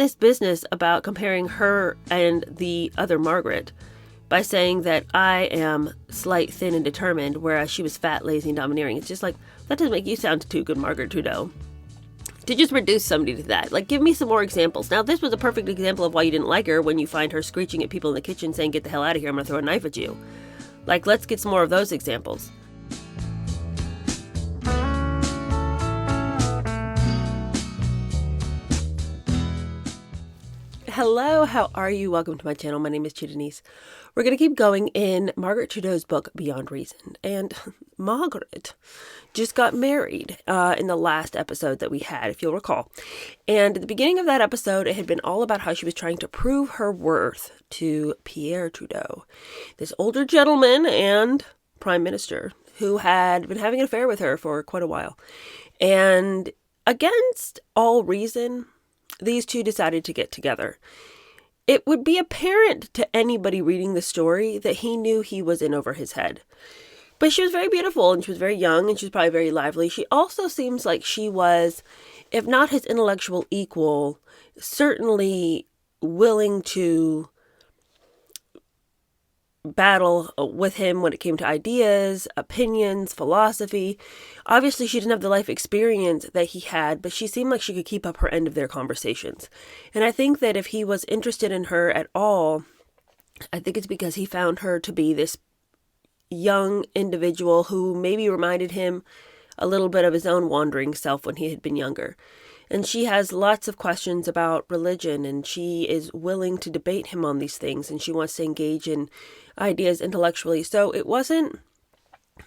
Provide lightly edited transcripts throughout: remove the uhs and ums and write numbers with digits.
this business about comparing her and the other Margaret by saying that I am slight, thin, and determined, whereas she was fat, lazy, and domineering. It's just like, that doesn't make you sound too good, Margaret Trudeau. To just reduce somebody to that. Like, give me some more examples. Now, this was a perfect example of why you didn't like her when you find her screeching at people in the kitchen saying, get the hell out of here, I'm going to throw a knife at you. Like, let's get some more of those examples. Hello, how are you? Welcome to my channel. My name is Denise. We're going to keep going in Margaret Trudeau's book, Beyond Reason. And Margaret just got married in the last episode that we had, if you'll recall. And at the beginning of that episode, it had been all about how she was trying to prove her worth to Pierre Trudeau, this older gentleman and prime minister who had been having an affair with her for quite a while. And against all reason, these two decided to get together. It would be apparent to anybody reading the story that he knew he was in over his head. But she was very beautiful and she was very young and she was probably very lively. She also seems like she was, if not his intellectual equal, certainly willing to battle with him when it came to ideas, opinions, philosophy. Obviously, she didn't have the life experience that he had, but she seemed like she could keep up her end of their conversations. And I think that if he was interested in her at all, I think it's because he found her to be this young individual who maybe reminded him a little bit of his own wandering self when he had been younger. And she has lots of questions about religion, and she is willing to debate him on these things, and she wants to engage in ideas intellectually. So it wasn't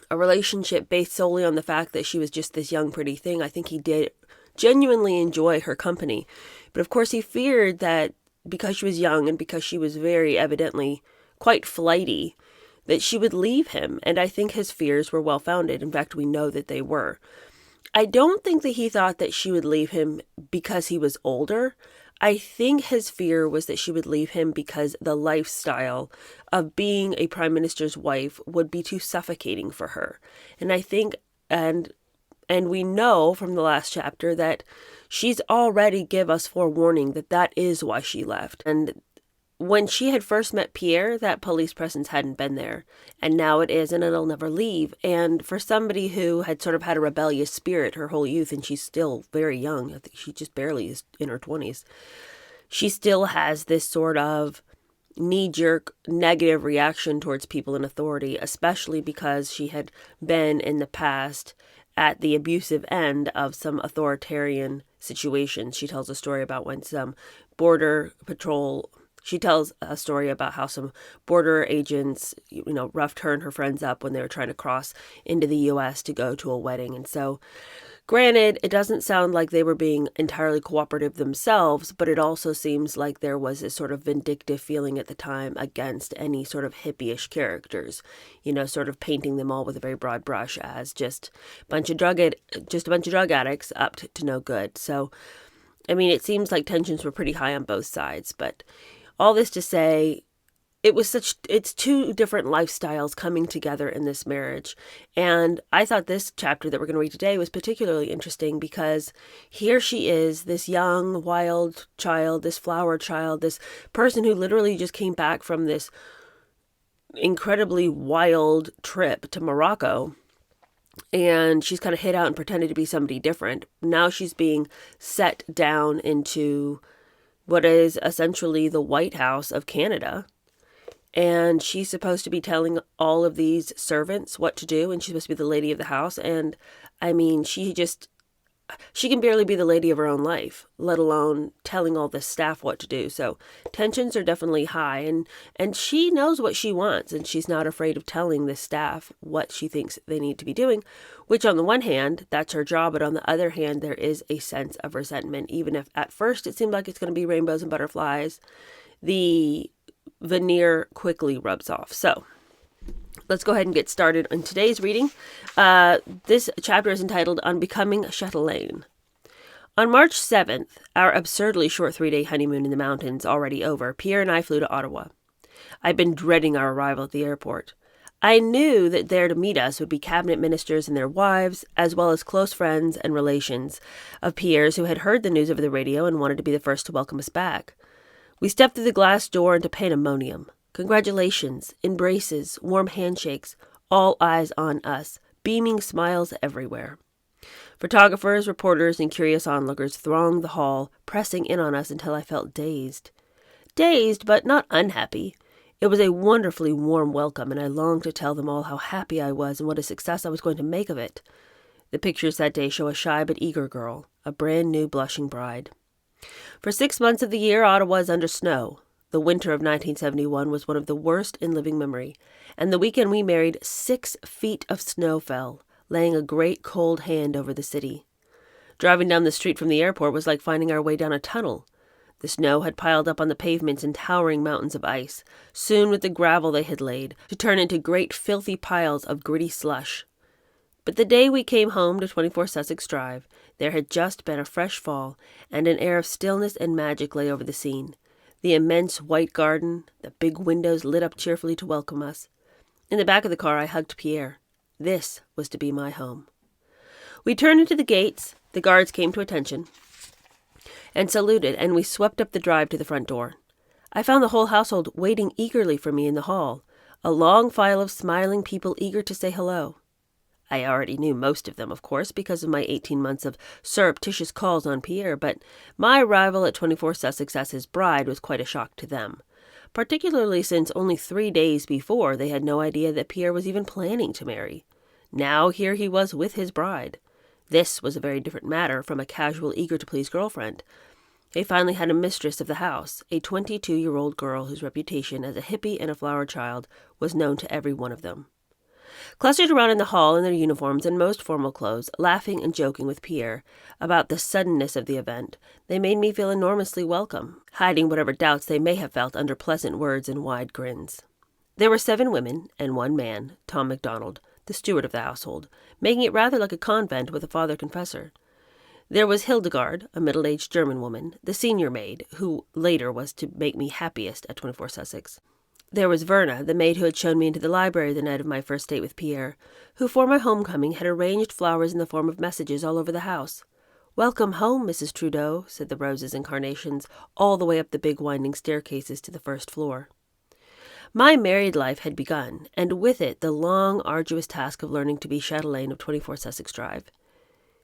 a relationship based solely on the fact that she was just this young, pretty thing. I think he did genuinely enjoy her company. But of course, he feared that because she was young and because she was very evidently quite flighty, that she would leave him. And I think his fears were well-founded. In fact, we know that they were. I don't think that he thought that she would leave him because he was older. I think his fear was that she would leave him because the lifestyle of being a prime minister's wife would be too suffocating for her. And I think, and we know from the last chapter that she's already give us forewarning that that is why she left. And when she had first met Pierre, that police presence hadn't been there. And now it is, and it'll never leave. And for somebody who had sort of had a rebellious spirit her whole youth, and she's still very young, I think she just barely is in her 20s, she still has this sort of knee-jerk negative reaction towards people in authority, especially because she had been in the past at the abusive end of some authoritarian situations. She tells a story about when some border patrol... She tells a story about how some border agents, roughed her and her friends up when they were trying to cross into the U.S. to go to a wedding. And so, granted, it doesn't sound like they were being entirely cooperative themselves, but it also seems like there was this sort of vindictive feeling at the time against any sort of hippie-ish characters, sort of painting them all with a very broad brush as just a bunch of drug addicts up to no good. So, I mean, it seems like tensions were pretty high on both sides, but all this to say, it's two different lifestyles coming together in this marriage. And I thought this chapter that we're going to read today was particularly interesting because here she is, this young, wild child, this flower child, this person who literally just came back from this incredibly wild trip to Morocco. And she's kind of hid out and pretended to be somebody different. Now she's being set down into what is essentially the White House of Canada. And she's supposed to be telling all of these servants what to do, and she's supposed to be the lady of the house. And I mean, she can barely be the lady of her own life, let alone telling all this staff what to do. So tensions are definitely high, and she knows what she wants, and she's not afraid of telling the staff what she thinks they need to be doing, which on the one hand, that's her job, but on the other hand, there is a sense of resentment. Even if at first it seemed like it's going to be rainbows and butterflies, the veneer quickly rubs off. So let's go ahead and get started on today's reading. This chapter is entitled On Becoming Chatelaine. On March 7th, our absurdly short 3-day honeymoon in the mountains already over, Pierre and I flew to Ottawa. I'd been dreading our arrival at the airport. I knew that there to meet us would be cabinet ministers and their wives, as well as close friends and relations of Pierre's who had heard the news over the radio and wanted to be the first to welcome us back. We stepped through the glass door into pandemonium. Congratulations, embraces, warm handshakes, all eyes on us, beaming smiles everywhere. Photographers, reporters, and curious onlookers thronged the hall, pressing in on us until I felt dazed. Dazed, but not unhappy. It was a wonderfully warm welcome, and I longed to tell them all how happy I was and what a success I was going to make of it. The pictures that day show a shy but eager girl, a brand new blushing bride. For 6 months of the year, Ottawa is under snow. The winter of 1971 was one of the worst in living memory, and the weekend we married, 6 feet of snow fell, laying a great cold hand over the city. Driving down the street from the airport was like finding our way down a tunnel. The snow had piled up on the pavements in towering mountains of ice, soon with the gravel they had laid, to turn into great filthy piles of gritty slush. But the day we came home to 24 Sussex Drive, there had just been a fresh fall, and an air of stillness and magic lay over the scene. The immense white garden, the big windows lit up cheerfully to welcome us. In the back of the car, I hugged Pierre. This was to be my home. We turned into the gates. The guards came to attention and saluted, and we swept up the drive to the front door. I found the whole household waiting eagerly for me in the hall, a long file of smiling people eager to say hello. I already knew most of them, of course, because of my 18 months of surreptitious calls on Pierre, but my arrival at 24 Sussex as his bride was quite a shock to them, particularly since only 3 days before they had no idea that Pierre was even planning to marry. Now here he was with his bride. This was a very different matter from a casual, eager-to-please girlfriend. They finally had a mistress of the house, a 22-year-old girl whose reputation as a hippie and a flower child was known to every one of them. Clustered around in the hall in their uniforms and most formal clothes, laughing and joking with Pierre about the suddenness of the event, they made me feel enormously welcome, hiding whatever doubts they may have felt under pleasant words and wide grins. There were 7 women and 1 man, Tom MacDonald, the steward of the household, making it rather like a convent with a father confessor. There was Hildegard, a middle-aged German woman, the senior maid, who later was to make me happiest at 24 Sussex. There was Verna, the maid who had shown me into the library the night of my first date with Pierre, who for my homecoming had arranged flowers in the form of messages all over the house. "Welcome home, Mrs. Trudeau," said the roses and carnations, all the way up the big winding staircases to the first floor. My married life had begun, and with it the long, arduous task of learning to be chatelaine of 24 Sussex Drive.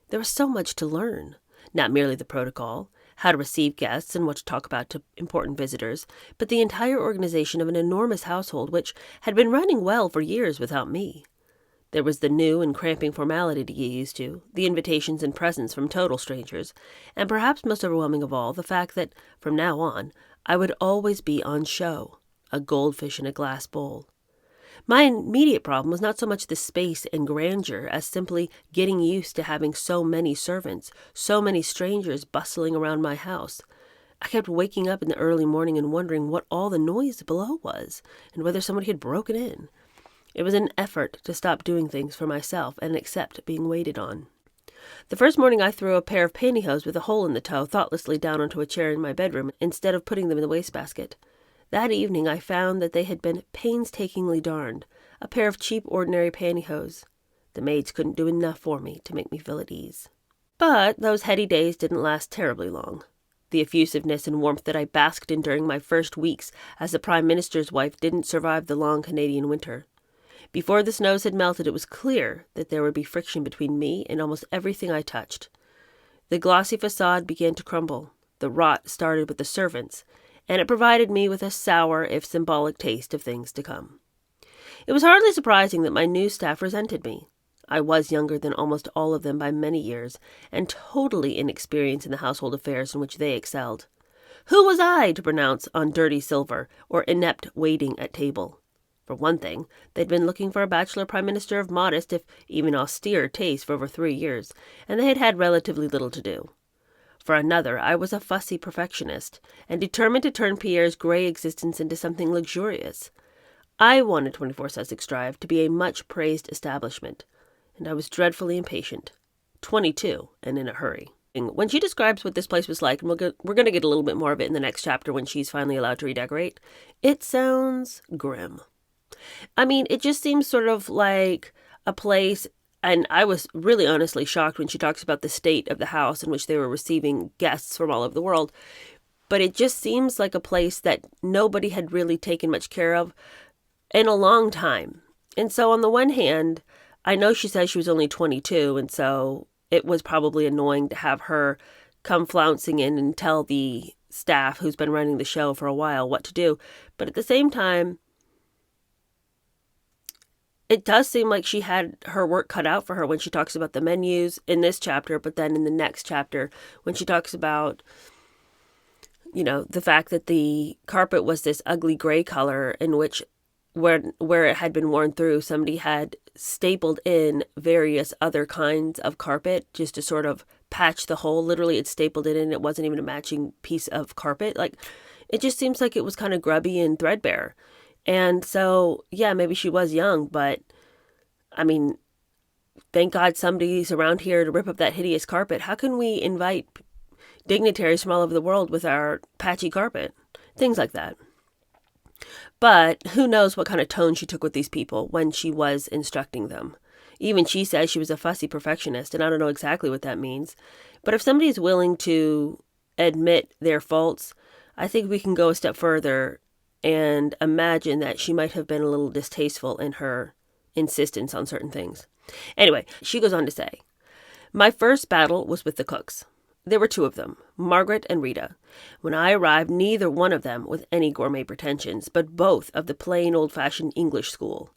There was so much to learn, not merely the protocol, how to receive guests and what to talk about to important visitors, but the entire organization of an enormous household which had been running well for years without me. There was the new and cramping formality to get used to, the invitations and presents from total strangers, and perhaps most overwhelming of all, the fact that, from now on, I would always be on show. A goldfish in a glass bowl. My immediate problem was not so much the space and grandeur as simply getting used to having so many servants, so many strangers bustling around my house. I kept waking up in the early morning and wondering what all the noise below was, and whether somebody had broken in. It was an effort to stop doing things for myself and accept being waited on. The first morning I threw a pair of pantyhose with a hole in the toe thoughtlessly down onto a chair in my bedroom instead of putting them in the wastebasket. That evening I found that they had been painstakingly darned, a pair of cheap ordinary pantyhose. The maids couldn't do enough for me to make me feel at ease. But those heady days didn't last terribly long. The effusiveness and warmth that I basked in during my first weeks as the Prime Minister's wife didn't survive the long Canadian winter. Before the snows had melted, it was clear that there would be friction between me and almost everything I touched. The glossy facade began to crumble. The rot started with the servants, and it provided me with a sour, if symbolic, taste of things to come. It was hardly surprising that my new staff resented me. I was younger than almost all of them by many years, and totally inexperienced in the household affairs in which they excelled. Who was I to pronounce on dirty silver or inept waiting at table? For one thing, they'd been looking for a bachelor prime minister of modest, if even austere, taste for over 3 years, and they had had relatively little to do. For another, I was a fussy perfectionist, and determined to turn Pierre's grey existence into something luxurious. I wanted 24 Sussex Drive to be a much-praised establishment, and I was dreadfully impatient. 22, and in a hurry. When she describes what this place was like, and we're going to get a little bit more of it in the next chapter when she's finally allowed to redecorate, it sounds grim. I mean, it just seems sort of like a place, and I was really honestly shocked when she talks about the state of the house in which they were receiving guests from all over the world. But it just seems like a place that nobody had really taken much care of in a long time. And so, on the one hand, I know she says she was only 22, and so it was probably annoying to have her come flouncing in and tell the staff who's been running the show for a while what to do. But at the same time, it does seem like she had her work cut out for her when she talks about the menus in this chapter, but then in the next chapter, when she talks about, the fact that the carpet was this ugly gray color in which where it had been worn through, somebody had stapled in various other kinds of carpet just to sort of patch the hole. Literally, it stapled it in. It wasn't even a matching piece of carpet. Like, it just seems like it was kind of grubby and threadbare. And so, yeah, maybe she was young, but I mean, thank God somebody's around here to rip up that hideous carpet. How can we invite dignitaries from all over the world with our patchy carpet? Things like that. But who knows what kind of tone she took with these people when she was instructing them. Even she says she was a fussy perfectionist, and I don't know exactly what that means. But if somebody's willing to admit their faults, I think we can go a step further and imagine that she might have been a little distasteful in her insistence on certain things. Anyway, she goes on to say, "My first battle was with the cooks. There were two of them, Margaret and Rita. When I arrived, neither one of them with any gourmet pretensions, but both of the plain old-fashioned English school.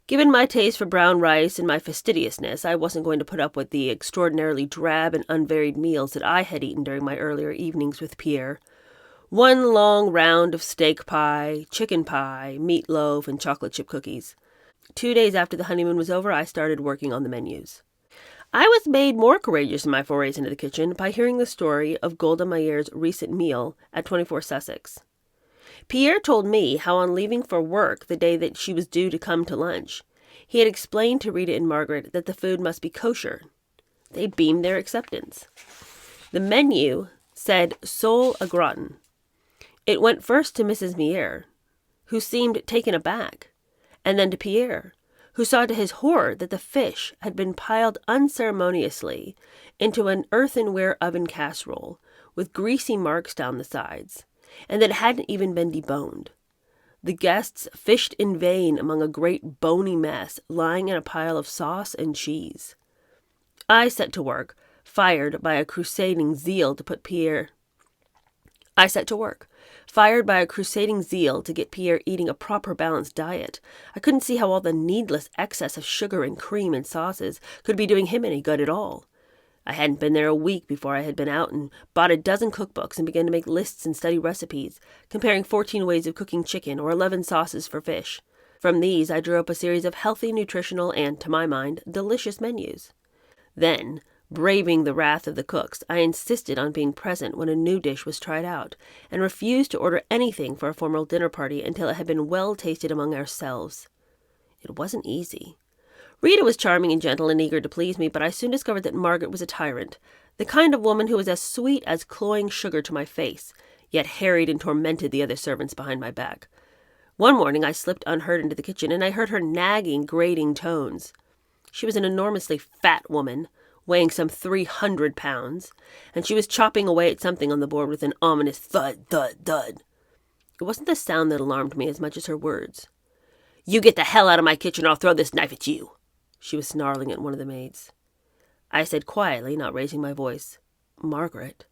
Given my taste for brown rice and my fastidiousness, I wasn't going to put up with the extraordinarily drab and unvaried meals that I had eaten during my earlier evenings with Pierre. One long round of steak pie, chicken pie, meatloaf, and chocolate chip cookies. 2 days after the honeymoon was over, I started working on the menus. I was made more courageous in my forays into the kitchen by hearing the story of Golda Meir's recent meal at 24 Sussex. Pierre told me how on leaving for work the day that she was due to come to lunch, he had explained to Rita and Margaret that the food must be kosher. They beamed their acceptance. The menu said sole au gratin. It went first to Mrs. Meir, who seemed taken aback, and then to Pierre, who saw to his horror that the fish had been piled unceremoniously into an earthenware oven casserole with greasy marks down the sides, and that it hadn't even been deboned. The guests fished in vain among a great bony mess lying in a pile of sauce and cheese. I set to work, fired by a crusading zeal to get Pierre eating a proper balanced diet. I couldn't see how all the needless excess of sugar and cream and sauces could be doing him any good at all. I hadn't been there a week before I had been out and bought a dozen cookbooks and began to make lists and study recipes, comparing 14 ways of cooking chicken or 11 sauces for fish. From these, I drew up a series of healthy, nutritional, and, to my mind, delicious menus. Then, braving the wrath of the cooks, I insisted on being present when a new dish was tried out, and refused to order anything for a formal dinner party until it had been well tasted among ourselves. It wasn't easy. Rita was charming and gentle and eager to please me, but I soon discovered that Margaret was a tyrant, the kind of woman who was as sweet as cloying sugar to my face, yet harried and tormented the other servants behind my back. One morning I slipped unheard into the kitchen, and I heard her nagging, grating tones. She was an enormously fat woman, weighing some 300 pounds, and she was chopping away at something on the board with an ominous thud, thud, thud. It wasn't the sound that alarmed me as much as her words. "You get the hell out of my kitchen or I'll throw this knife at you," she was snarling at one of the maids. I said quietly, not raising my voice, "Margaret."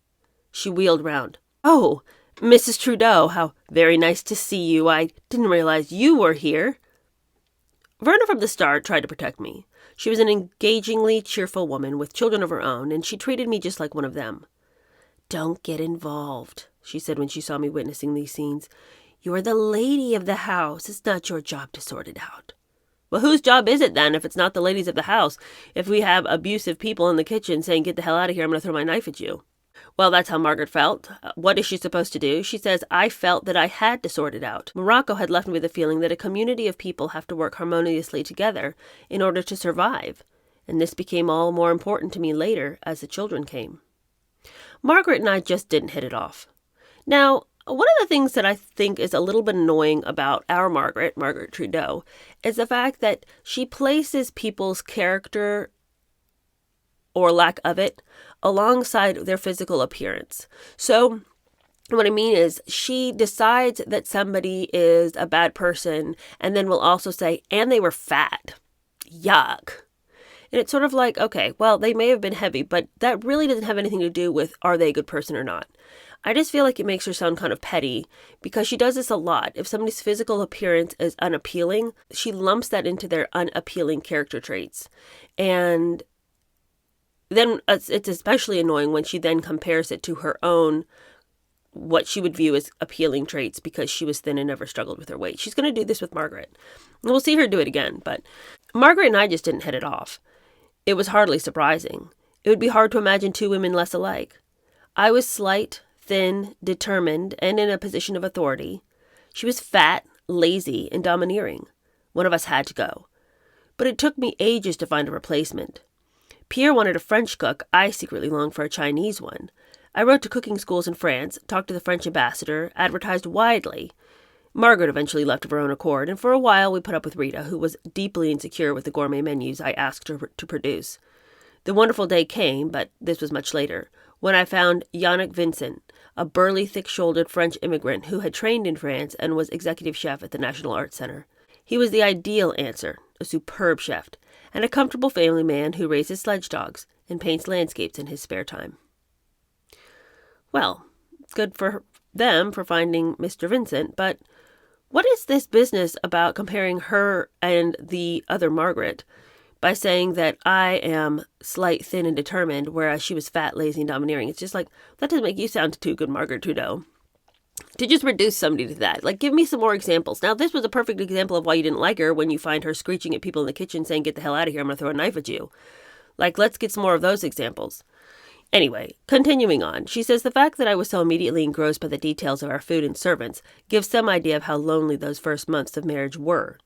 She wheeled round. "Oh, Mrs. Trudeau, how very nice to see you. I didn't realize you were here." Verna from the start tried to protect me. She was an engagingly cheerful woman with children of her own, and she treated me just like one of them. "Don't get involved," she said when she saw me witnessing these scenes. "You're the lady of the house. It's not your job to sort it out." "Well, whose job is it then if it's not the ladies of the house? If we have abusive people in the kitchen saying, 'Get the hell out of here, I'm going to throw my knife at you.'" Well, that's how Margaret felt. What is she supposed to do? She says, I felt that I had to sort it out. Morocco had left me with the feeling that a community of people have to work harmoniously together in order to survive. And this became all more important to me later as the children came. Margaret and I just didn't hit it off. Now, One of the things that I think is a little bit annoying about our Margaret Trudeau, is the fact that she places people's character or lack of it alongside their physical appearance. So what I mean is she decides that somebody is a bad person and then will also say, and they were fat. Yuck. And it's sort of like, okay, well, they may have been heavy, but that really doesn't have anything to do with are they a good person or not. I just feel like it makes her sound kind of petty because she does this a lot. If somebody's physical appearance is unappealing, she lumps that into their unappealing character traits. And then it's especially annoying when she then compares it to her own, what she would view as appealing traits because she was thin and never struggled with her weight. She's going to do this with Margaret. And we'll see her do it again. But Margaret and I just didn't hit it off. It was hardly surprising. It would be hard to imagine two women less alike. I was slight, thin, determined, and in a position of authority. She was fat, lazy, and domineering. One of us had to go. But it took me ages to find a replacement. Pierre wanted a French cook. I secretly longed for a Chinese one. I wrote to cooking schools in France, talked to the French ambassador, advertised widely. Margaret eventually left of her own accord, and for a while we put up with Rita, who was deeply insecure with the gourmet menus I asked her to produce. The wonderful day came, but this was much later, when I found Yannick Vincent, a burly, thick-shouldered French immigrant who had trained in France and was executive chef at the National Arts Center. He was the ideal answer, a superb chef, and a comfortable family man who raises sledge dogs and paints landscapes in his spare time. Well, good for them for finding Mr. Vincent, but what is this business about comparing her and the other Margaret by saying that I am slight, thin, and determined, whereas she was fat, lazy, and domineering? It's just like, that doesn't make you sound too good, Margaret Trudeau. To just reduce somebody to that. Like, give me some more examples. Now, this was a perfect example of why you didn't like her when you find her screeching at people in the kitchen saying, get the hell out of here, I'm going to throw a knife at you. Like, let's get some more of those examples. Anyway, continuing on, she says the fact that I was so immediately engrossed by the details of our food and servants gives some idea of how lonely those first months of marriage were.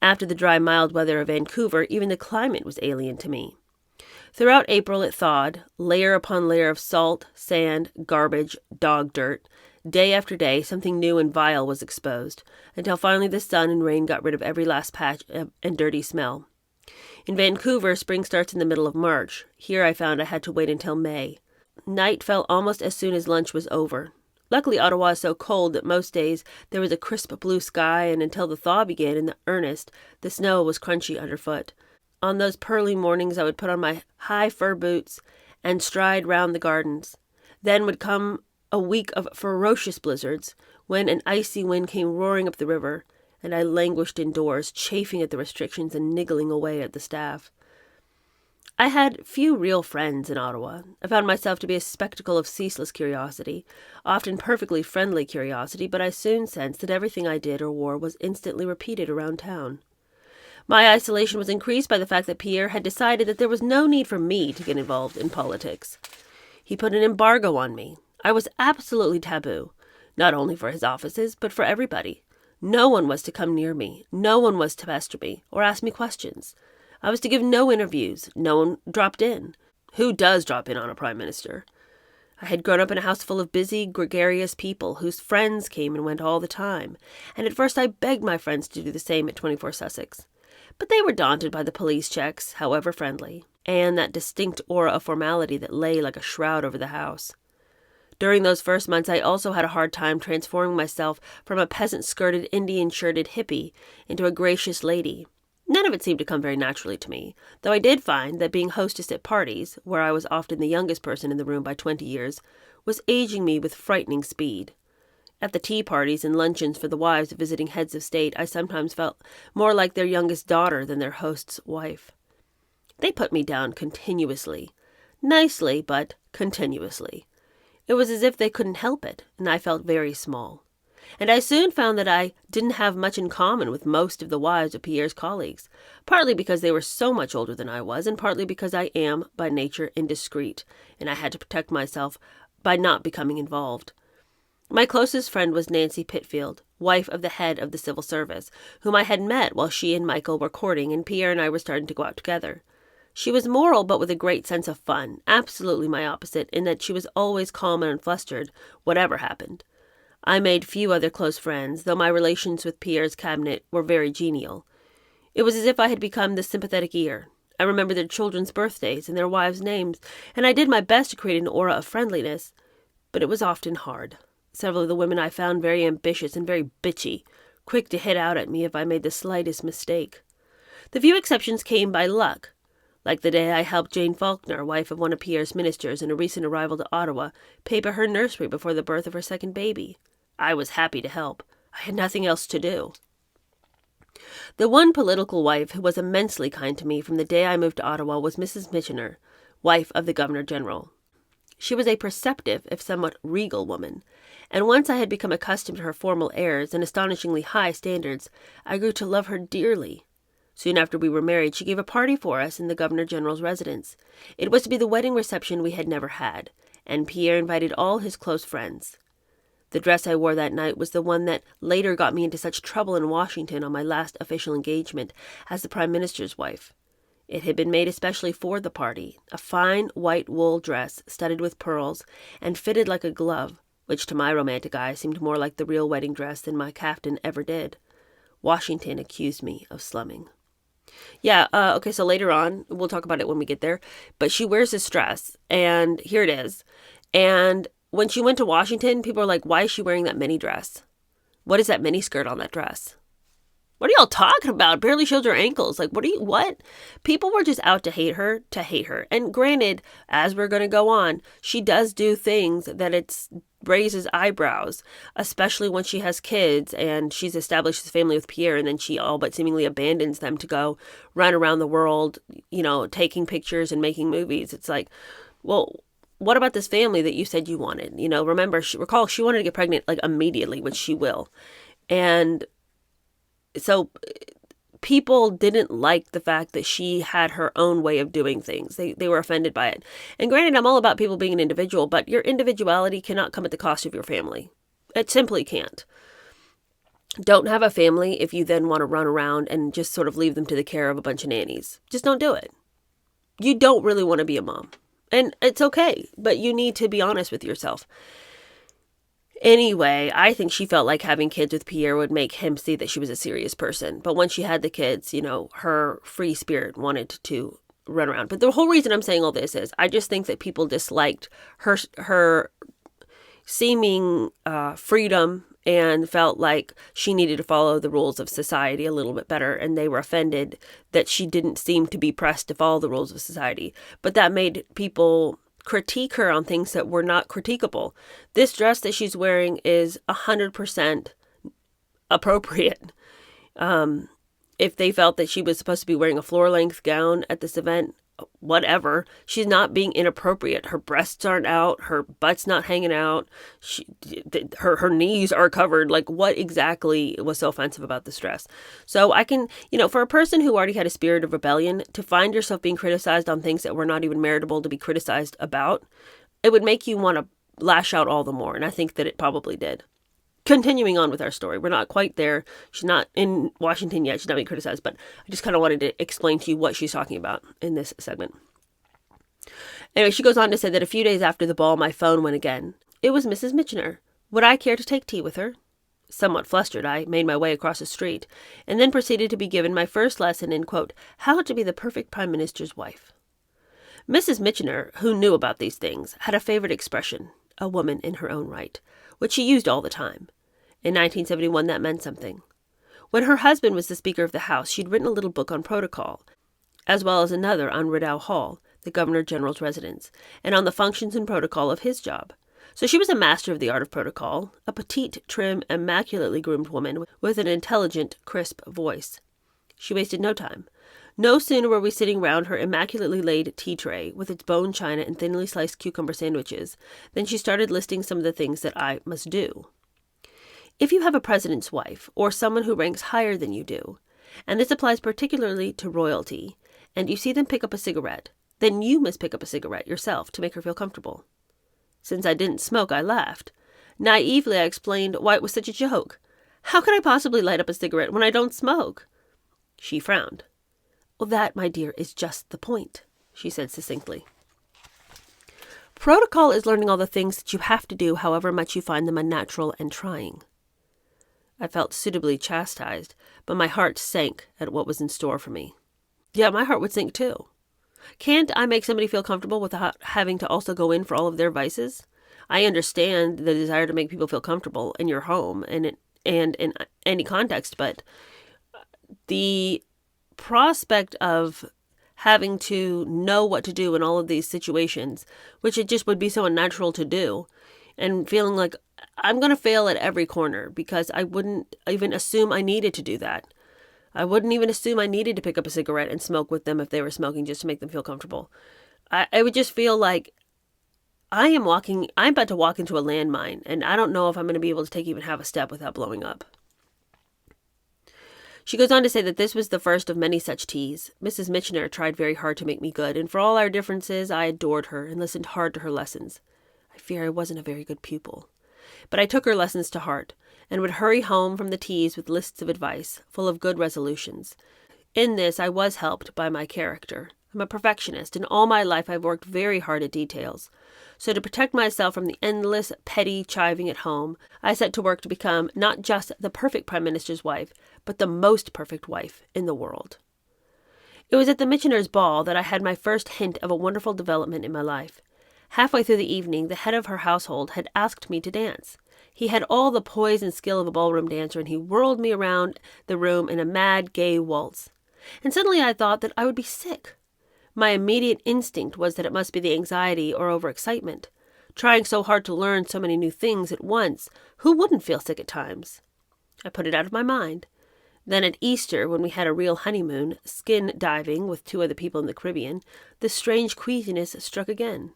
After the dry, mild weather of Vancouver, even the climate was alien to me. Throughout April it thawed, layer upon layer of salt, sand, garbage, dog dirt. Day after day, something new and vile was exposed, until finally the sun and rain got rid of every last patch and dirty smell. In Vancouver, spring starts in the middle of March. Here I found I had to wait until May. Night fell almost as soon as lunch was over. Luckily, Ottawa is so cold that most days there was a crisp blue sky, and until the thaw began in earnest, the snow was crunchy underfoot. On those pearly mornings I would put on my high fur boots and stride round the gardens. Then would come a week of ferocious blizzards, when an icy wind came roaring up the river, and I languished indoors, chafing at the restrictions and niggling away at the staff. I had few real friends in Ottawa. I found myself to be a spectacle of ceaseless curiosity, often perfectly friendly curiosity, but I soon sensed that everything I did or wore was instantly repeated around town. My isolation was increased by the fact that Pierre had decided that there was no need for me to get involved in politics. He put an embargo on me. I was absolutely taboo, not only for his offices, but for everybody. No one was to come near me. No one was to pester me or ask me questions. I was to give no interviews. No one dropped in. Who does drop in on a prime minister? I had grown up in a house full of busy, gregarious people whose friends came and went all the time, and at first I begged my friends to do the same at 24 Sussex. But they were daunted by the police checks, however friendly, and that distinct aura of formality that lay like a shroud over the house. During those first months, I also had a hard time transforming myself from a peasant-skirted, Indian-shirted hippie into a gracious lady. None of it seemed to come very naturally to me, though I did find that being hostess at parties, where I was often the youngest person in the room by 20 years, was aging me with frightening speed. At the tea parties and luncheons for the wives of visiting heads of state, I sometimes felt more like their youngest daughter than their host's wife. They put me down continuously. Nicely, but continuously. It was as if they couldn't help it, and I felt very small. And I soon found that I didn't have much in common with most of the wives of Pierre's colleagues, partly because they were so much older than I was, and partly because I am, by nature, indiscreet, and I had to protect myself by not becoming involved. My closest friend was Nancy Pitfield, wife of the head of the civil service, whom I had met while she and Michael were courting, and Pierre and I were starting to go out together. She was moral, but with a great sense of fun, absolutely my opposite, in that she was always calm and unflustered, whatever happened. I made few other close friends, though my relations with Pierre's cabinet were very genial. It was as if I had become the sympathetic ear. I remembered their children's birthdays and their wives' names, and I did my best to create an aura of friendliness. But it was often hard. Several of the women I found very ambitious and very bitchy, quick to hit out at me if I made the slightest mistake. The few exceptions came by luck, like the day I helped Jane Faulkner, wife of one of Pierre's ministers and a recent arrival to Ottawa, paper her nursery before the birth of her second baby. I was happy to help. I had nothing else to do. The one political wife who was immensely kind to me from the day I moved to Ottawa was Mrs. Michener, wife of the Governor-General. She was a perceptive, if somewhat regal woman, and once I had become accustomed to her formal airs and astonishingly high standards, I grew to love her dearly. Soon after we were married, she gave a party for us in the Governor-General's residence. It was to be the wedding reception we had never had, and Pierre invited all his close friends. The dress I wore that night was the one that later got me into such trouble in Washington on my last official engagement as the Prime Minister's wife. It had been made especially for the party, a fine white wool dress studded with pearls and fitted like a glove, which to my romantic eye seemed more like the real wedding dress than my kaftan ever did. Washington accused me of slumming. Okay, so later on, we'll talk about it when we get there, but she wears this dress, and here it is, and when she went to Washington, people were like, why is she wearing that mini dress? What is that mini skirt on that dress? What are y'all talking about? Barely shows her ankles. Like, what? People were just out to hate her. And granted, as we're going to go on, she does do things that raises eyebrows, especially when she has kids and she's established this family with Pierre, and then she all but seemingly abandons them to go run around the world, taking pictures and making movies. It's like, well, what about this family that you said you wanted? Recall she wanted to get pregnant like immediately, which she will. And so people didn't like the fact that she had her own way of doing things. They were offended by it. And granted, I'm all about people being an individual, but your individuality cannot come at the cost of your family. It simply can't. Don't have a family if you then want to run around and just sort of leave them to the care of a bunch of nannies. Just don't do it. You don't really want to be a mom. And it's okay, but you need to be honest with yourself. Anyway, I think she felt like having kids with Pierre would make him see that she was a serious person. But once she had the kids, her free spirit wanted to run around. But the whole reason I'm saying all this is I just think that people disliked her seeming freedom and felt like she needed to follow the rules of society a little bit better. And they were offended that she didn't seem to be pressed to follow the rules of society. But that made people critique her on things that were not critiquable. This dress that she's wearing is 100% appropriate. If they felt that she was supposed to be wearing a floor-length gown at this event, whatever. She's not being inappropriate. Her breasts aren't out. Her butt's not hanging out. Her knees are covered. Like, what exactly was so offensive about this dress? So I can, for a person who already had a spirit of rebellion, to find yourself being criticized on things that were not even meritable to be criticized about, it would make you want to lash out all the more. And I think that it probably did. Continuing on with our story, we're not quite there. She's not in Washington yet. She's not being criticized, but I just kind of wanted to explain to you what she's talking about in this segment. Anyway, she goes on to say that a few days after the ball, my phone went again. It was Mrs. Michener. Would I care to take tea with her? Somewhat flustered, I made my way across the street, and then proceeded to be given my first lesson in, quote, how to be the perfect Prime Minister's wife. Mrs. Michener, who knew about these things, had a favorite expression, a woman in her own right, which she used all the time. In 1971, that meant something. When her husband was the Speaker of the House, she'd written a little book on protocol, as well as another on Rideau Hall, the Governor-General's residence, and on the functions and protocol of his job. So she was a master of the art of protocol, a petite, trim, immaculately groomed woman with an intelligent, crisp voice. She wasted no time. No sooner were we sitting round her immaculately laid tea tray, with its bone china and thinly sliced cucumber sandwiches, than she started listing some of the things that I must do. If you have a president's wife, or someone who ranks higher than you do, and this applies particularly to royalty, and you see them pick up a cigarette, then you must pick up a cigarette yourself to make her feel comfortable. Since I didn't smoke, I laughed. Naively, I explained why it was such a joke. How could I possibly light up a cigarette when I don't smoke? She frowned. Well, that, my dear, is just the point, she said succinctly. Protocol is learning all the things that you have to do, however much you find them unnatural and trying. I felt suitably chastised, but my heart sank at what was in store for me. Yeah, my heart would sink too. Can't I make somebody feel comfortable without having to also go in for all of their vices? I understand the desire to make people feel comfortable in your home and in any context, but the prospect of having to know what to do in all of these situations, which it just would be so unnatural to do, and feeling like I'm going to fail at every corner because I wouldn't even assume I needed to do that. I wouldn't even assume I needed to pick up a cigarette and smoke with them if they were smoking just to make them feel comfortable. I would just feel like I'm about to walk into a landmine, and I don't know if I'm going to be able to take even half a step without blowing up. She goes on to say that this was the first of many such teas. Mrs. Michener tried very hard to make me good, and for all our differences, I adored her and listened hard to her lessons. I fear I wasn't a very good pupil. But I took her lessons to heart, and would hurry home from the teas with lists of advice, full of good resolutions. In this I was helped by my character. I'm a perfectionist, and all my life I've worked very hard at details. So to protect myself from the endless, petty chiving at home, I set to work to become not just the perfect Prime Minister's wife, but the most perfect wife in the world. It was at the Micheners' ball that I had my first hint of a wonderful development in my life. Halfway through the evening, the head of her household had asked me to dance. He had all the poise and skill of a ballroom dancer, and he whirled me around the room in a mad, gay waltz. And suddenly I thought that I would be sick. My immediate instinct was that it must be the anxiety or overexcitement. Trying so hard to learn so many new things at once, who wouldn't feel sick at times? I put it out of my mind. Then at Easter, when we had a real honeymoon, skin diving with 2 other people in the Caribbean, the strange queasiness struck again.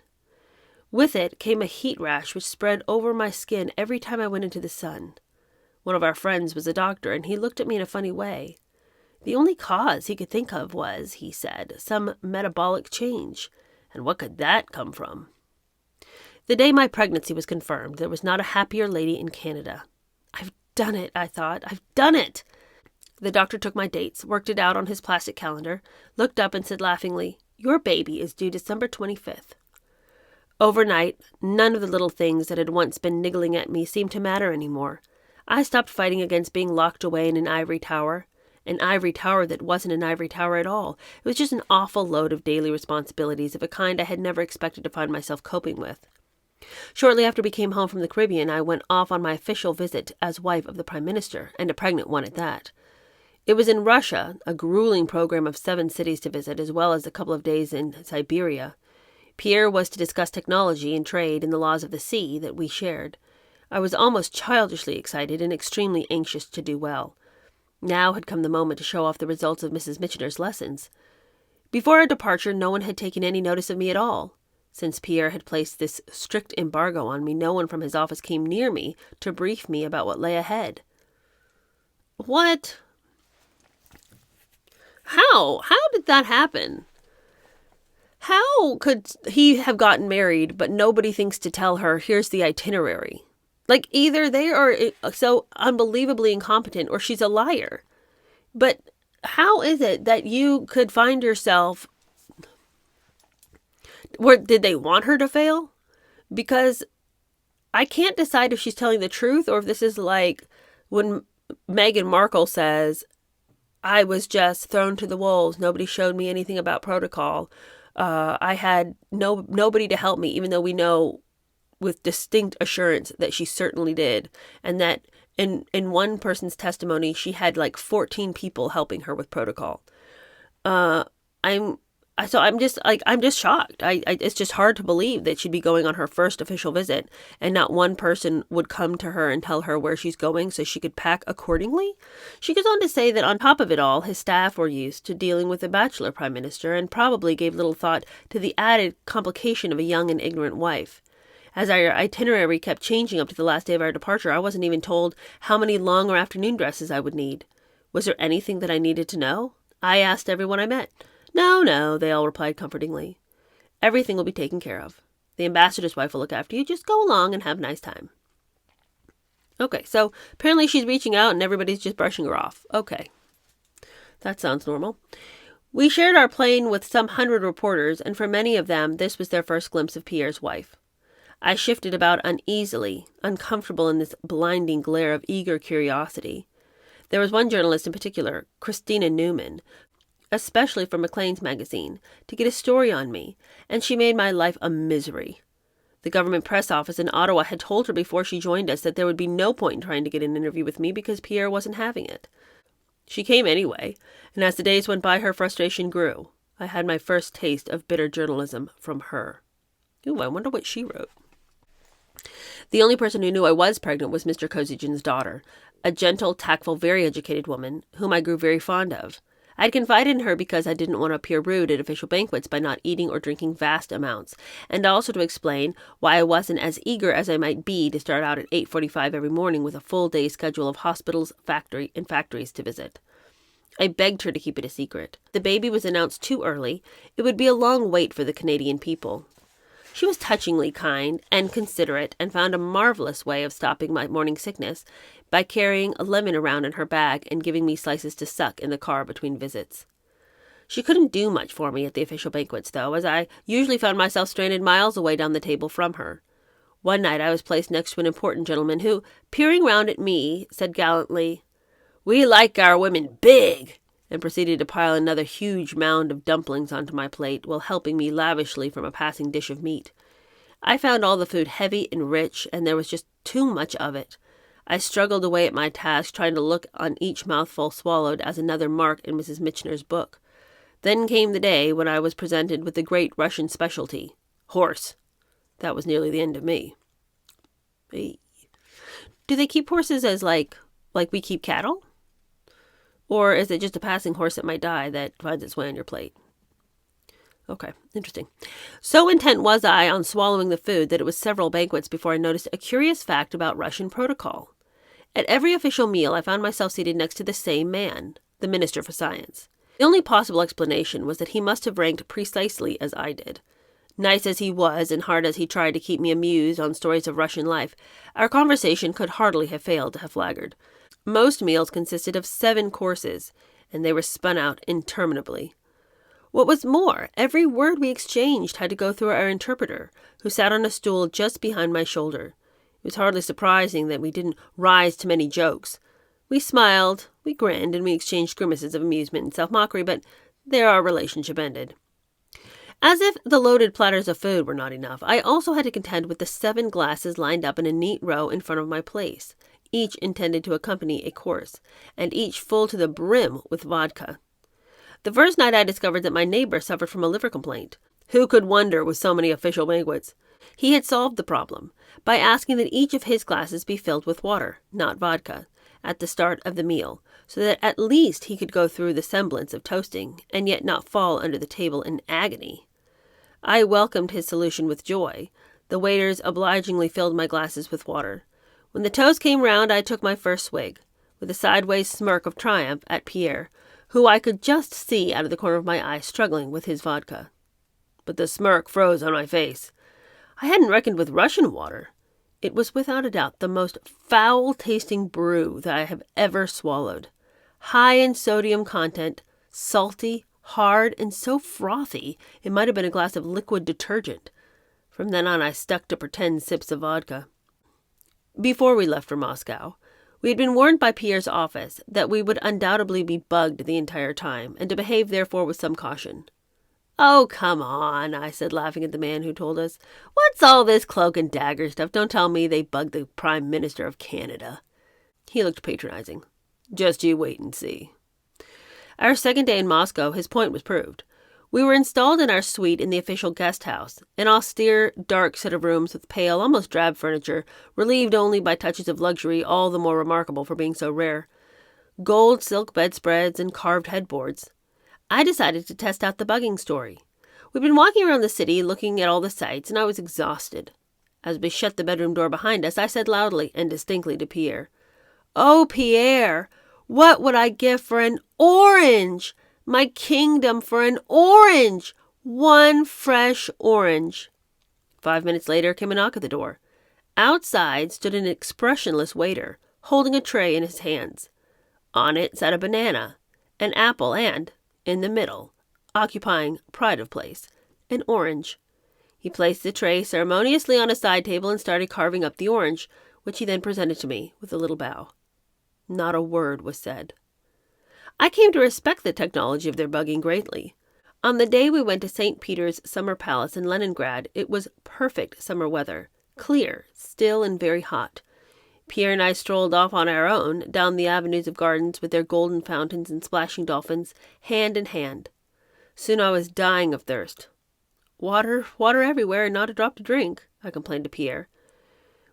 With it came a heat rash which spread over my skin every time I went into the sun. One of our friends was a doctor, and he looked at me in a funny way. The only cause he could think of was, he said, some metabolic change. And what could that come from? The day my pregnancy was confirmed, there was not a happier lady in Canada. I've done it, I thought. I've done it! The doctor took my dates, worked it out on his plastic calendar, looked up and said laughingly, "Your baby is due December 25th. Overnight, none of the little things that had once been niggling at me seemed to matter anymore. I stopped fighting against being locked away in an ivory tower that wasn't an ivory tower at all. It was just an awful load of daily responsibilities of a kind I had never expected to find myself coping with. Shortly after we came home from the Caribbean, I went off on my official visit as wife of the Prime Minister, and a pregnant one at that. It was in Russia, a grueling program of 7 cities to visit, as well as a couple of days in Siberia. Pierre was to discuss technology and trade and the laws of the sea that we shared. I was almost childishly excited and extremely anxious to do well. Now had come the moment to show off the results of Mrs. Michener's lessons. Before our departure, no one had taken any notice of me at all. Since Pierre had placed this strict embargo on me, no one from his office came near me to brief me about what lay ahead. What? How? How did that happen? How could he have gotten married, but nobody thinks to tell her, here's the itinerary? Like, either they are so unbelievably incompetent or she's a liar. But how is it that you could find yourself... Did they want her to fail? Because I can't decide if she's telling the truth or if this is like when Meghan Markle says, I was just thrown to the wolves. Nobody showed me anything about protocol. I had nobody to help me, even though we know with distinct assurance that she certainly did. And that in one person's testimony, she had like 14 people helping her with protocol. I'm just shocked. It's just hard to believe that she'd be going on her first official visit and not one person would come to her and tell her where she's going so she could pack accordingly. She goes on to say that on top of it all, his staff were used to dealing with a bachelor prime minister and probably gave little thought to the added complication of a young and ignorant wife. As our itinerary kept changing up to the last day of our departure, I wasn't even told how many long or afternoon dresses I would need. Was there anything that I needed to know? I asked everyone I met. No, they all replied comfortingly. Everything will be taken care of. The ambassador's wife will look after you. Just go along and have a nice time. Okay, so apparently she's reaching out and everybody's just brushing her off. Okay, that sounds normal. We shared our plane with some 100 reporters, and for many of them, this was their first glimpse of Pierre's wife. I shifted about uneasily, uncomfortable in this blinding glare of eager curiosity. There was one journalist in particular, Christina Newman, especially for Maclean's magazine, to get a story on me, and she made my life a misery. The government press office in Ottawa had told her before she joined us that there would be no point in trying to get an interview with me because Pierre wasn't having it. She came anyway, and as the days went by, her frustration grew. I had my first taste of bitter journalism from her. Ooh, I wonder what she wrote. The only person who knew I was pregnant was Mr. Kozigin's daughter, a gentle, tactful, very educated woman, whom I grew very fond of. I'd confided in her because I didn't want to appear rude at official banquets by not eating or drinking vast amounts, and also to explain why I wasn't as eager as I might be to start out at 8:45 every morning with a full day's schedule of hospitals, factories to visit. I begged her to keep it a secret. The baby was announced too early. It would be a long wait for the Canadian people. She was touchingly kind and considerate and found a marvelous way of stopping my morning sickness by carrying a lemon around in her bag and giving me slices to suck in the car between visits. She couldn't do much for me at the official banquets, though, as I usually found myself stranded miles away down the table from her. One night I was placed next to an important gentleman who, peering round at me, said gallantly, "We like our women big," and proceeded to pile another huge mound of dumplings onto my plate while helping me lavishly from a passing dish of meat. I found all the food heavy and rich, and there was just too much of it. I struggled away at my task, trying to look on each mouthful swallowed as another mark in Mrs. Michener's book. Then came the day when I was presented with the great Russian specialty, horse. That was nearly the end of me. Hey. Do they keep horses as like we keep cattle? Or is it just a passing horse that might die that finds its way on your plate? Okay, interesting. So intent was I on swallowing the food that it was several banquets before I noticed a curious fact about Russian protocol. At every official meal, I found myself seated next to the same man, the Minister for Science. The only possible explanation was that he must have ranked precisely as I did. Nice as he was and hard as he tried to keep me amused on stories of Russian life, our conversation could hardly have failed to have lagged. Most meals consisted of 7 courses, and they were spun out interminably. What was more, every word we exchanged had to go through our interpreter, who sat on a stool just behind my shoulder. It was hardly surprising that we didn't rise to many jokes. We smiled, we grinned, and we exchanged grimaces of amusement and self-mockery, but there our relationship ended. As if the loaded platters of food were not enough, I also had to contend with the 7 glasses lined up in a neat row in front of my place, each intended to accompany a course, and each full to the brim with vodka. The first night I discovered that my neighbor suffered from a liver complaint. Who could wonder with so many official banquets? He had solved the problem by asking that each of his glasses be filled with water, not vodka, at the start of the meal, so that at least he could go through the semblance of toasting and yet not fall under the table in agony. I welcomed his solution with joy. The waiters obligingly filled my glasses with water. When the toast came round, I took my first swig, with a sideways smirk of triumph at Pierre, who I could just see out of the corner of my eye struggling with his vodka. But the smirk froze on my face. I hadn't reckoned with Russian water. It was without a doubt the most foul-tasting brew that I have ever swallowed. High in sodium content, salty, hard, and so frothy it might have been a glass of liquid detergent. From then on I stuck to pretend sips of vodka. Before we left for Moscow, we had been warned by Pierre's office that we would undoubtedly be bugged the entire time, and to behave therefore with some caution. "Oh, come on," I said, laughing at the man who told us. "What's all this cloak and dagger stuff? Don't tell me they bugged the Prime Minister of Canada." He looked patronizing. "Just you wait and see." Our second day in Moscow, his point was proved. We were installed in our suite in the official guest house, an austere, dark set of rooms with pale, almost drab furniture, relieved only by touches of luxury all the more remarkable for being so rare. Gold silk bedspreads and carved headboards. I decided to test out the bugging story. We'd been walking around the city looking at all the sights, and I was exhausted. As we shut the bedroom door behind us, I said loudly and distinctly to Pierre, "Oh, Pierre, what would I give for an orange? My kingdom for an orange! One fresh orange." 5 minutes later came a knock at the door. Outside stood an expressionless waiter, holding a tray in his hands. On it sat a banana, an apple, and, in the middle, occupying pride of place, an orange. He placed the tray ceremoniously on a side table and started carving up the orange, which he then presented to me with a little bow. Not a word was said. I came to respect the technology of their bugging greatly. On the day we went to St. Peter's Summer Palace in Leningrad, it was perfect summer weather, clear, still, and very hot. Pierre and I strolled off on our own down the avenues of gardens with their golden fountains and splashing dolphins, hand in hand. Soon I was dying of thirst. Water everywhere and not a drop to drink, I complained to Pierre.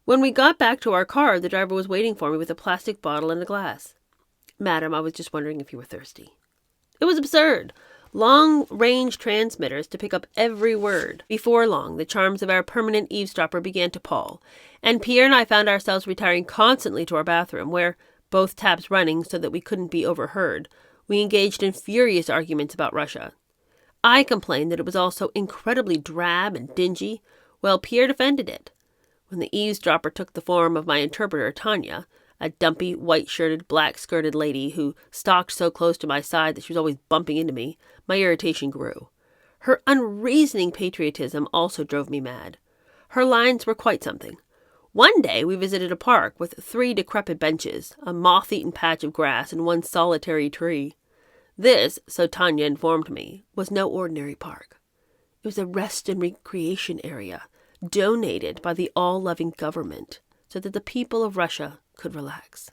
When we got back to our car, the driver was waiting for me with a plastic bottle and a glass. Madam, I was just wondering if you were thirsty. It was absurd. Long-range transmitters to pick up every word. Before long, the charms of our permanent eavesdropper began to pall, and Pierre and I found ourselves retiring constantly to our bathroom, where, both taps running so that we couldn't be overheard, we engaged in furious arguments about Russia. I complained that it was all so incredibly drab and dingy, while Pierre defended it. When the eavesdropper took the form of my interpreter, Tanya, a dumpy, white-shirted, black-skirted lady who stalked so close to my side that she was always bumping into me, my irritation grew. Her unreasoning patriotism also drove me mad. Her lines were quite something. One day we visited a park with 3 decrepit benches, a moth-eaten patch of grass, and 1 solitary tree. This, so Tanya informed me, was no ordinary park. It was a rest and recreation area, donated by the all-loving government, so that the people of Russia could relax.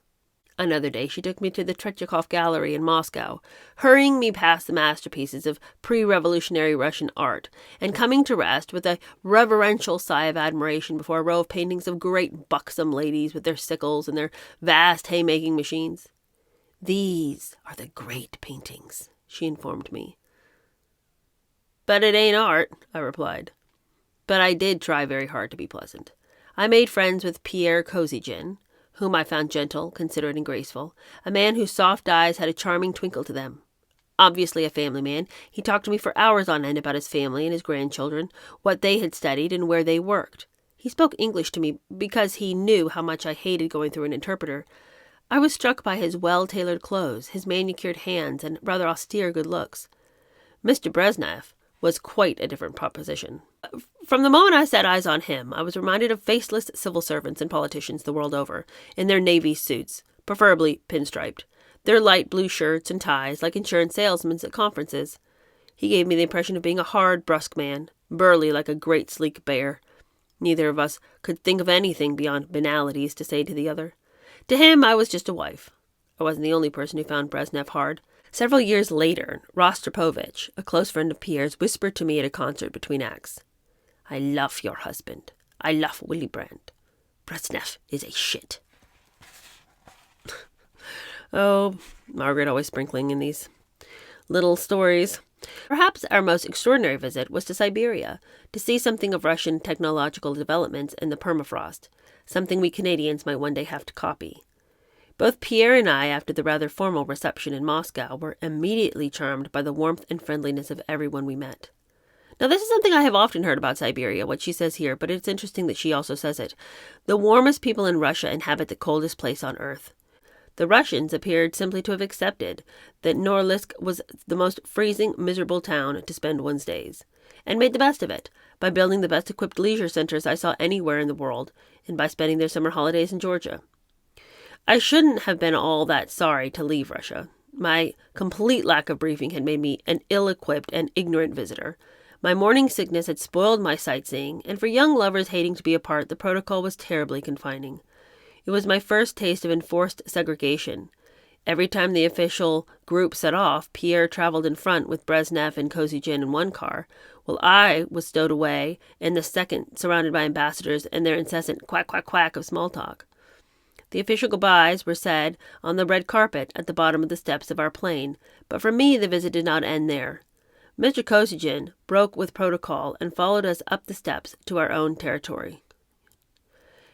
Another day she took me to the Tretyakov Gallery in Moscow, hurrying me past the masterpieces of pre-revolutionary Russian art, and coming to rest with a reverential sigh of admiration before a row of paintings of great buxom ladies with their sickles and their vast haymaking machines. "These are the great paintings," she informed me. "But it ain't art," I replied. But I did try very hard to be pleasant. I made friends with Pierre Kosygin, whom I found gentle, considerate, and graceful, a man whose soft eyes had a charming twinkle to them. Obviously a family man, he talked to me for hours on end about his family and his grandchildren, what they had studied, and where they worked. He spoke English to me because he knew how much I hated going through an interpreter. I was struck by his well-tailored clothes, his manicured hands, and rather austere good looks. Mr. Brezhnev was quite a different proposition. From the moment I set eyes on him, I was reminded of faceless civil servants and politicians the world over, in their navy suits, preferably pinstriped, their light blue shirts and ties like insurance salesmen at conferences. He gave me the impression of being a hard, brusque man, burly like a great sleek bear. Neither of us could think of anything beyond banalities to say to the other. To him, I was just a wife. I wasn't the only person who found Brezhnev hard. Several years later, Rostropovich, a close friend of Pierre's, whispered to me at a concert between acts, "I love your husband. I love Willy Brandt. Brezhnev is a shit." Oh, Margaret always sprinkling in these little stories. Perhaps our most extraordinary visit was to Siberia, to see something of Russian technological developments in the permafrost, something we Canadians might one day have to copy. Both Pierre and I, after the rather formal reception in Moscow, were immediately charmed by the warmth and friendliness of everyone we met. Now, this is something I have often heard about Siberia, what she says here, but it's interesting that she also says it. The warmest people in Russia inhabit the coldest place on earth. The Russians appeared simply to have accepted that Norilsk was the most freezing, miserable town to spend one's days, and made the best of it by building the best-equipped leisure centers I saw anywhere in the world, and by spending their summer holidays in Georgia. I shouldn't have been all that sorry to leave Russia. My complete lack of briefing had made me an ill-equipped and ignorant visitor. My morning sickness had spoiled my sightseeing, and for young lovers hating to be apart, the protocol was terribly confining. It was my first taste of enforced segregation. Every time the official group set off, Pierre traveled in front with Brezhnev and Kosygin in one car, while I was stowed away in the second, surrounded by ambassadors and their incessant quack, quack, quack of small talk. The official goodbyes were said on the red carpet at the bottom of the steps of our plane, but for me the visit did not end there. Mr. Kosygin broke with protocol and followed us up the steps to our own territory.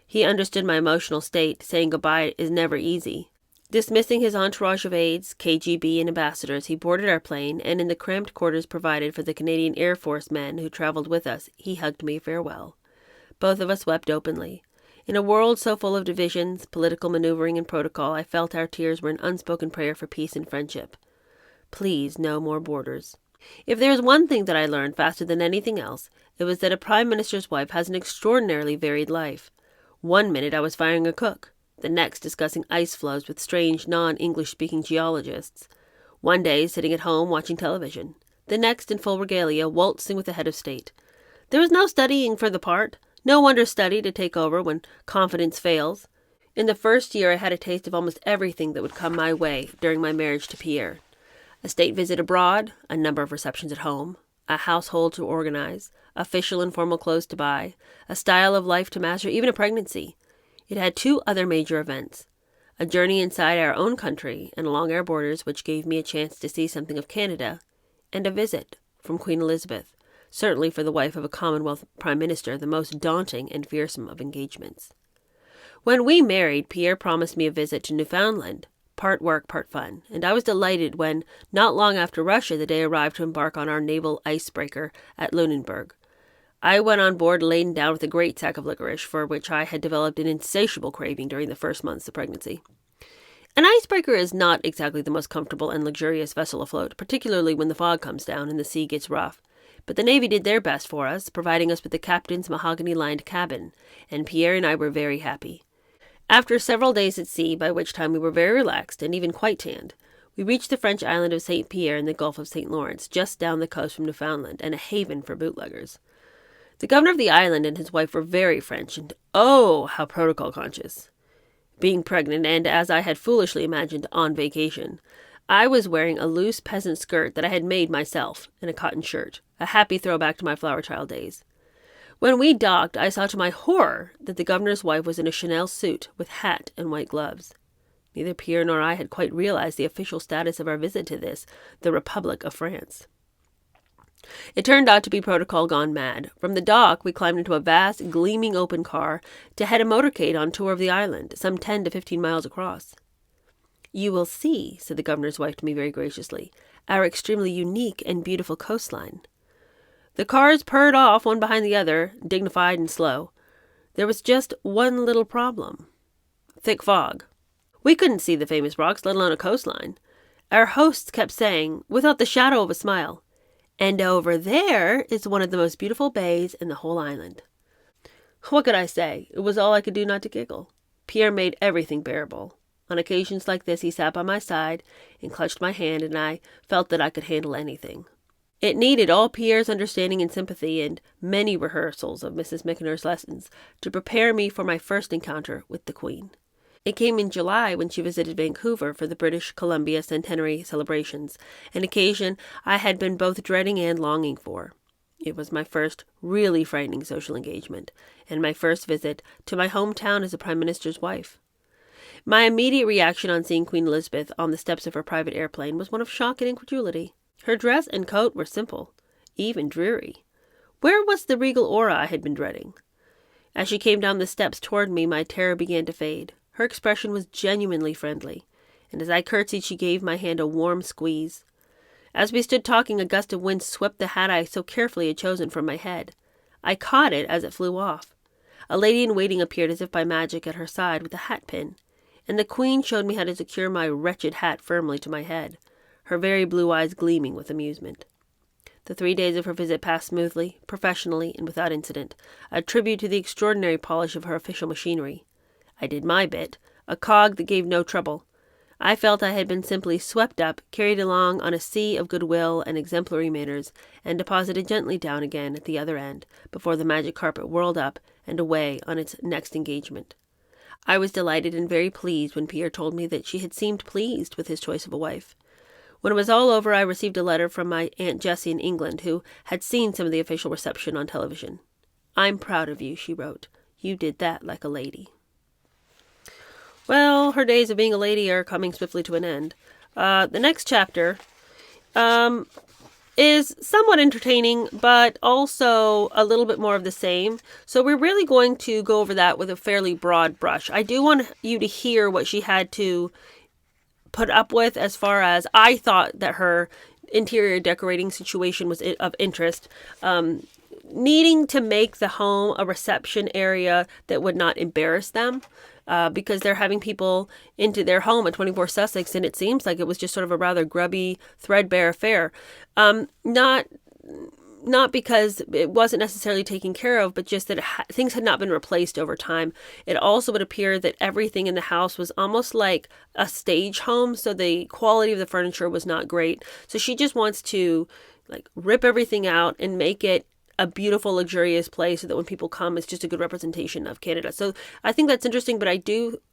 He understood my emotional state. Saying goodbye is never easy. Dismissing his entourage of aides, KGB, and ambassadors, he boarded our plane, and in the cramped quarters provided for the Canadian Air Force men who traveled with us, he hugged me farewell. Both of us wept openly. In a world so full of divisions, political maneuvering, and protocol, I felt our tears were an unspoken prayer for peace and friendship. Please, no more borders. If there is one thing that I learned faster than anything else, it was that a prime minister's wife has an extraordinarily varied life. One minute I was firing a cook, the next discussing ice flows with strange non-English speaking geologists. One day sitting at home watching television, the next in full regalia waltzing with the head of state. There was no studying for the part, no understudy to take over when confidence fails. In the first year I had a taste of almost everything that would come my way during my marriage to Pierre. A state visit abroad, a number of receptions at home, a household to organize, official and formal clothes to buy, a style of life to master, even a pregnancy. It had two other major events. A journey inside our own country and along our borders, which gave me a chance to see something of Canada, and a visit from Queen Elizabeth, certainly for the wife of a Commonwealth Prime Minister, the most daunting and fearsome of engagements. When we married, Pierre promised me a visit to Newfoundland, part work, part fun, and I was delighted when, not long after Russia, the day arrived to embark on our naval icebreaker at Lunenburg. I went on board laden down with a great sack of licorice, for which I had developed an insatiable craving during the first months of pregnancy. An icebreaker is not exactly the most comfortable and luxurious vessel afloat, particularly when the fog comes down and the sea gets rough. But the Navy did their best for us, providing us with the captain's mahogany-lined cabin, and Pierre and I were very happy. After several days at sea, by which time we were very relaxed and even quite tanned, we reached the French island of St. Pierre in the Gulf of St. Lawrence, just down the coast from Newfoundland, and a haven for bootleggers. The governor of the island and his wife were very French, and oh, how protocol conscious. Being pregnant, and as I had foolishly imagined, on vacation, I was wearing a loose peasant skirt that I had made myself, and a cotton shirt, a happy throwback to my flower child days. When we docked, I saw to my horror that the governor's wife was in a Chanel suit with hat and white gloves. Neither Pierre nor I had quite realized the official status of our visit to this, the Republic of France. It turned out to be protocol gone mad. From the dock, we climbed into a vast, gleaming open car to head a motorcade on tour of the island, some 10 to 15 miles across. "You will see," said the governor's wife to me very graciously, "our extremely unique and beautiful coastline." The cars purred off one behind the other, dignified and slow. There was just one little problem. Thick fog. We couldn't see the famous rocks, let alone a coastline. Our hosts kept saying, without the shadow of a smile, "And over there is one of the most beautiful bays in the whole island." What could I say? It was all I could do not to giggle. Pierre made everything bearable. On occasions like this, he sat by my side and clutched my hand, and I felt that I could handle anything. It needed all Pierre's understanding and sympathy and many rehearsals of Mrs. Mickener's lessons to prepare me for my first encounter with the Queen. It came in July when she visited Vancouver for the British Columbia centenary celebrations, an occasion I had been both dreading and longing for. It was my first really frightening social engagement, and my first visit to my hometown as a Prime Minister's wife. My immediate reaction on seeing Queen Elizabeth on the steps of her private airplane was one of shock and incredulity. Her dress and coat were simple, even dreary. Where was the regal aura I had been dreading? As she came down the steps toward me, my terror began to fade. Her expression was genuinely friendly, and as I curtsied, she gave my hand a warm squeeze. As we stood talking, a gust of wind swept the hat I so carefully had chosen from my head. I caught it as it flew off. A lady-in-waiting appeared as if by magic at her side with a hat pin, and the Queen showed me how to secure my wretched hat firmly to my head, her very blue eyes gleaming with amusement. The 3 days of her visit passed smoothly, professionally, and without incident, a tribute to the extraordinary polish of her official machinery. I did my bit, a cog that gave no trouble. I felt I had been simply swept up, carried along on a sea of goodwill and exemplary manners, and deposited gently down again at the other end, before the magic carpet whirled up and away on its next engagement. I was delighted and very pleased when Pierre told me that she had seemed pleased with his choice of a wife. When it was all over, I received a letter from my Aunt Jessie in England, who had seen some of the official reception on television. "I'm proud of you," she wrote. "You did that like a lady." Well, her days of being a lady are coming swiftly to an end. The next chapter is somewhat entertaining, but also a little bit more of the same. So we're really going to go over that with a fairly broad brush. I do want you to hear what she had to put up with as far as I thought that her interior decorating situation was of interest. Needing to make the home a reception area that would not embarrass them. because they're having people into their home at 24 Sussex, and it seems like it was just sort of a rather grubby, threadbare affair. Not because it wasn't necessarily taken care of, but just that things had not been replaced over time. It also would appear that everything in the house was almost like a stage home, so the quality of the furniture was not great. So she just wants to like rip everything out and make it a beautiful, luxurious place so that when people come, it's just a good representation of Canada. So I think that's interesting, but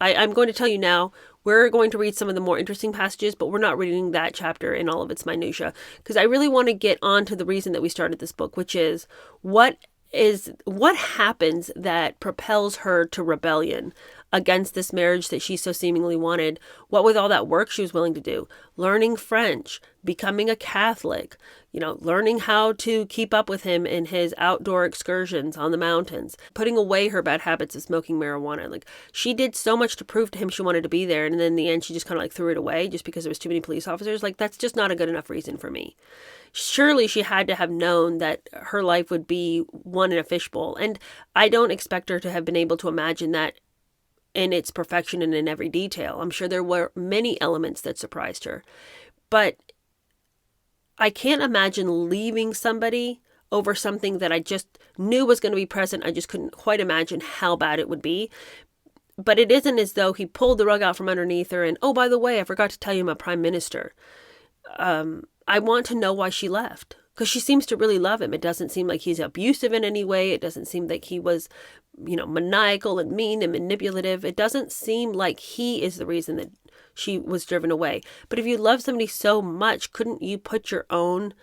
I'm going to tell you now, we're going to read some of the more interesting passages, but we're not reading that chapter in all of its minutia, because I really want to get on to the reason that we started this book, which is what happens that propels her to rebellion against this marriage that she so seemingly wanted. What with all that work she was willing to do, learning French, becoming a Catholic, learning how to keep up with him in his outdoor excursions on the mountains, putting away her bad habits of smoking marijuana. Like, she did so much to prove to him she wanted to be there, and then in the end she just kind of like threw it away just because there was too many police officers. Like, that's just not a good enough reason for me. Surely she had to have known that her life would be one in a fishbowl, and I don't expect her to have been able to imagine that in its perfection and in every detail. I'm sure there were many elements that surprised her, but I can't imagine leaving somebody over something that I just knew was going to be present. I just couldn't quite imagine how bad it would be. But it isn't as though he pulled the rug out from underneath her and, oh, by the way, I forgot to tell you I'm a prime minister. I want to know why she left, because she seems to really love him. It doesn't seem like he's abusive in any way. It doesn't seem like he was, maniacal and mean and manipulative. It doesn't seem like he is the reason that she was driven away. But if you love somebody so much, couldn't you put your own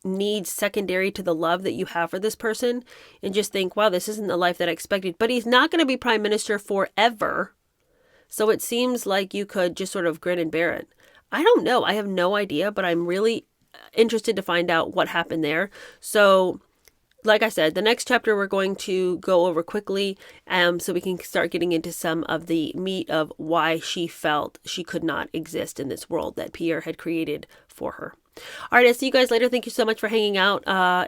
needs secondary to the love that you have for this person and just think, wow, this isn't the life that I expected? But he's not going to be prime minister forever. So it seems like you could just sort of grin and bear it. I don't know. I have no idea, but I'm really interested to find out what happened there. So like I said, the next chapter we're going to go over quickly, so we can start getting into some of the meat of why she felt she could not exist in this world that Pierre had created for her. All right, I'll see you guys later. Thank you so much for hanging out.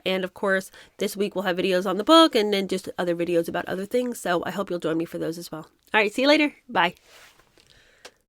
And of course, this week we'll have videos on the book and then just other videos about other things. So I hope you'll join me for those as well. All right, see you later. Bye.